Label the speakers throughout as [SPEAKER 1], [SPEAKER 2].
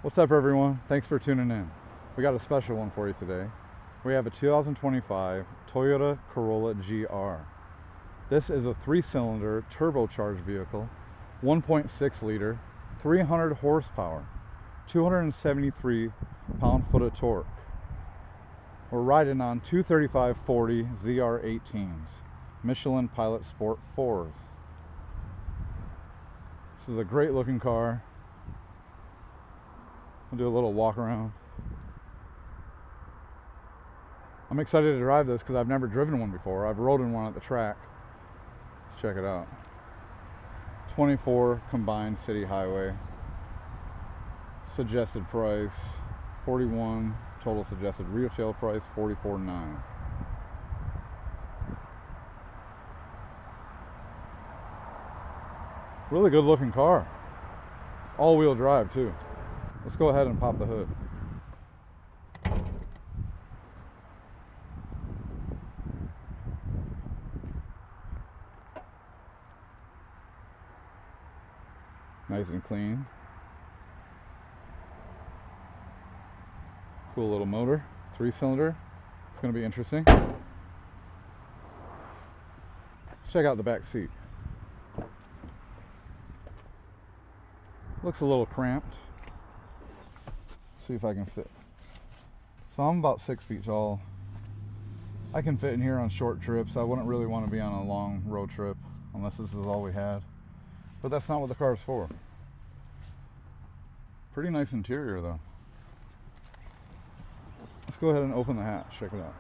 [SPEAKER 1] What's up, everyone? Thanks for tuning in. We got a special one for you today. We have a 2025 Toyota Corolla GR. This is a 3-cylinder turbocharged vehicle, 1.6 liter, 300 horsepower, 273 pound-foot of torque. We're riding on 235/40 ZR18s, Michelin Pilot Sport 4s. This is a great looking car. I'll do a little walk around. I'm excited to drive this because I've never driven one before. I've rode in one at the track. Let's check it out. 24 combined city highway. Suggested price $41. Total suggested retail price $44,900. Really good looking car. All-wheel drive too. Let's go ahead and pop the hood. Nice and clean. Cool little motor, 3-cylinder. It's going to be interesting. Check out the back seat. Looks a little cramped. See if I can fit. So I'm about 6 feet tall. I can fit in here on short trips. I wouldn't really want to be on a long road trip unless this is all we had. But that's not what the car is for. Pretty nice interior though. Let's go ahead and open the hatch, check it out.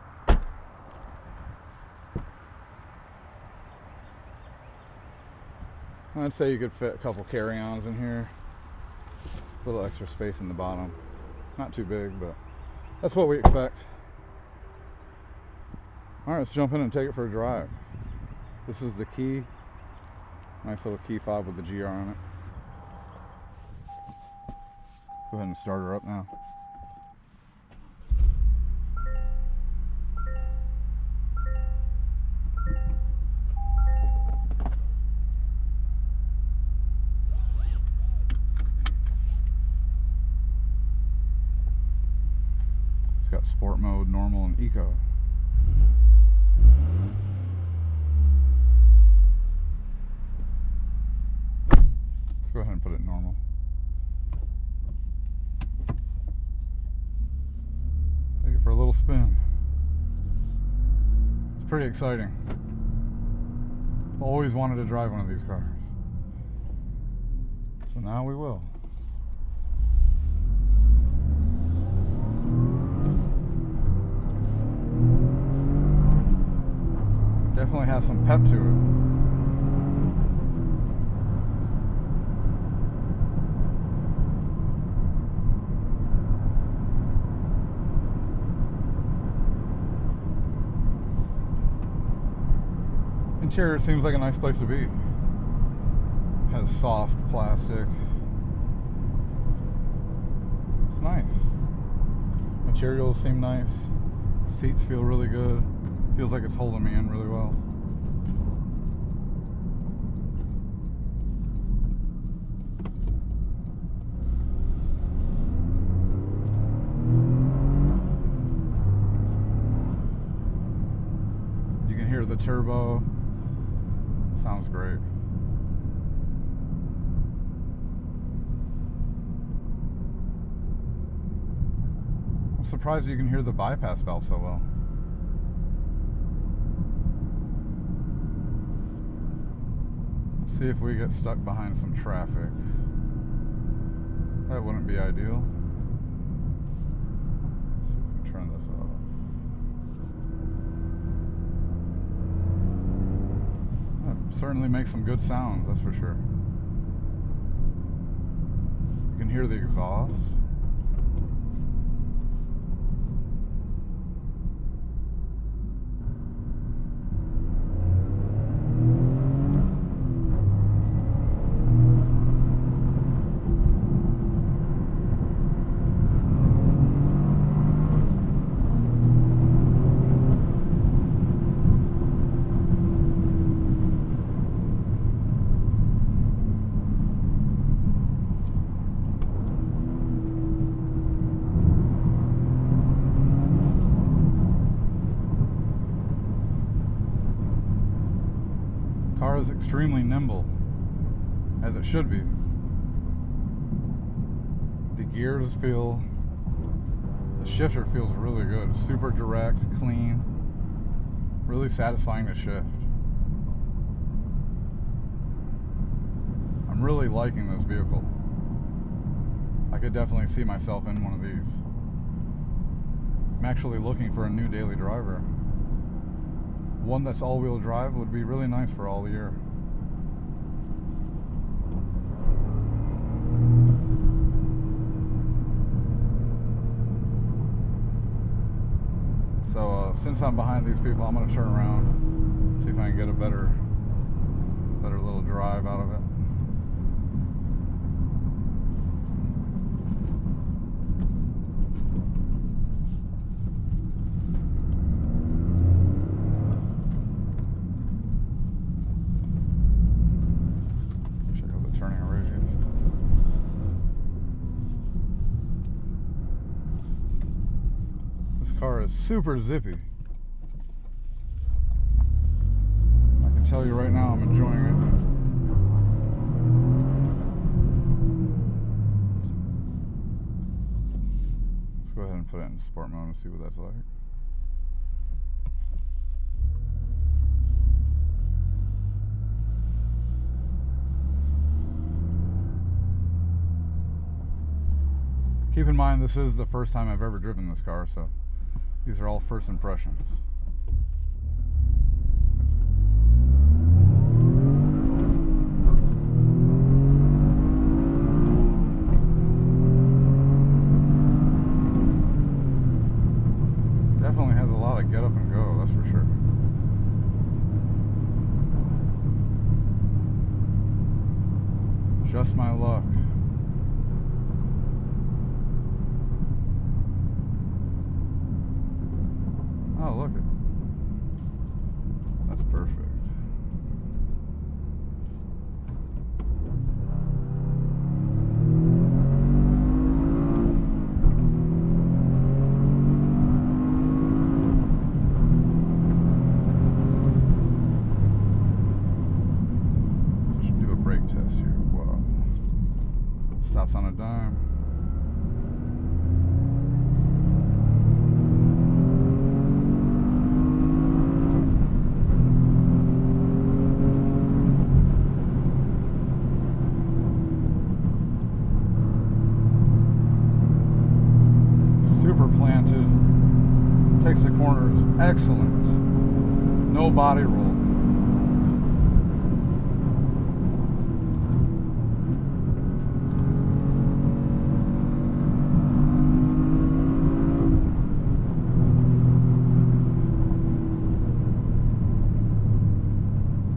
[SPEAKER 1] I'd say you could fit a couple carry-ons in here. A little extra space in the bottom. Not too big, but that's what we expect. Alright, let's jump in and take it for a drive. This is the key. Nice little key fob with the GR on it. Go ahead and start her up now. It's got sport mode, normal, and eco. Let's go ahead and put it in normal. Take it for a little spin. It's pretty exciting. I've always wanted to drive one of these cars. So now we will. Definitely has some pep to it. Interior seems like a nice place to be. Has soft plastic. It's nice. Materials seem nice. Seats feel really good. Feels like it's holding me in really well. You can hear the turbo. Sounds great. I'm surprised you can hear the bypass valve so well. See if we get stuck behind some traffic. That wouldn't be ideal. Let's see if we can turn this off. That certainly makes some good sounds, that's for sure. You can hear the exhaust. car is extremely nimble, as it should be. The gears feel, the shifter feels really good. Super direct, clean, really satisfying to shift. I'm really liking this vehicle. I could definitely see myself in one of these. I'm actually looking for a new daily driver. One that's all-wheel drive would be really nice for all year. So since I'm behind these people, I'm going to turn around, see if I can get a better little drive out of it. Car is super zippy. I can tell you right now I'm enjoying it. Let's go ahead and put it in sport mode and see what that's like. Keep in mind, this is the first time I've ever driven this car, so these are all first impressions. Definitely has a lot of get up and go, that's for sure. Just my luck. Oh, look it. That's perfect. Should do a brake test here. Wow. Stops on a dime. Planted, takes the corners, excellent, no body roll.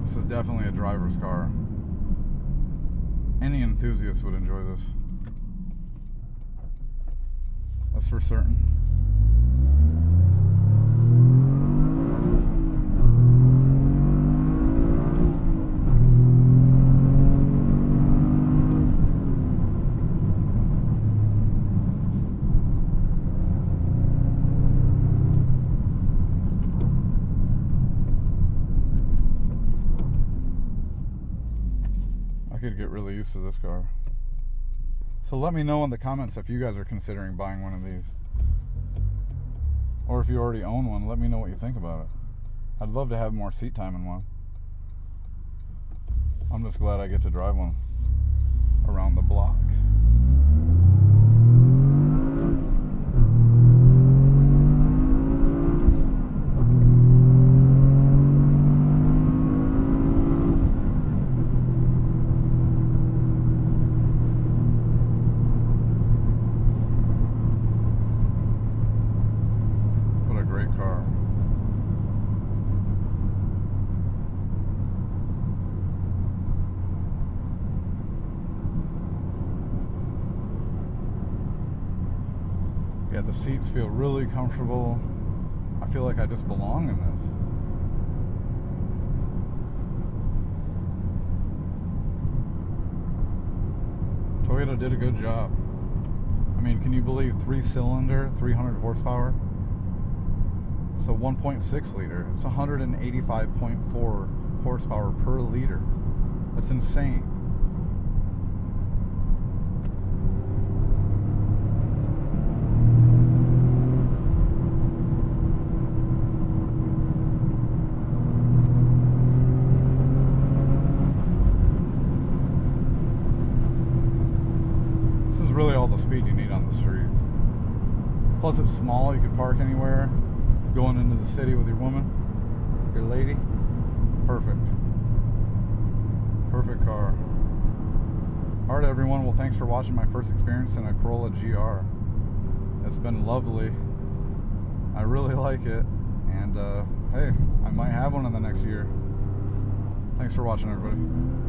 [SPEAKER 1] This is definitely a driver's car. Any enthusiast would enjoy this. That's for certain. I could get really used to this car. So let me know in the comments if you guys are considering buying one of these. Or if you already own one, let me know what you think about it. I'd love to have more seat time in one. I'm just glad I get to drive one around the block. Car. Yeah, the seats feel really comfortable. I feel like I just belong in this. Toyota did a good job. I mean, can you believe 3-cylinder, 300 horsepower? So 1.6 liter, it's 185.4 horsepower per liter. That's insane. This is really all the speed you need on the streets. Plus it's small, you could park anywhere. Going into the city with your woman, your lady. Perfect. Perfect car. Alright everyone, well thanks for watching my first experience in a Corolla GR. It's been lovely. I really like it. And hey, I might have one in the next year. Thanks for watching everybody.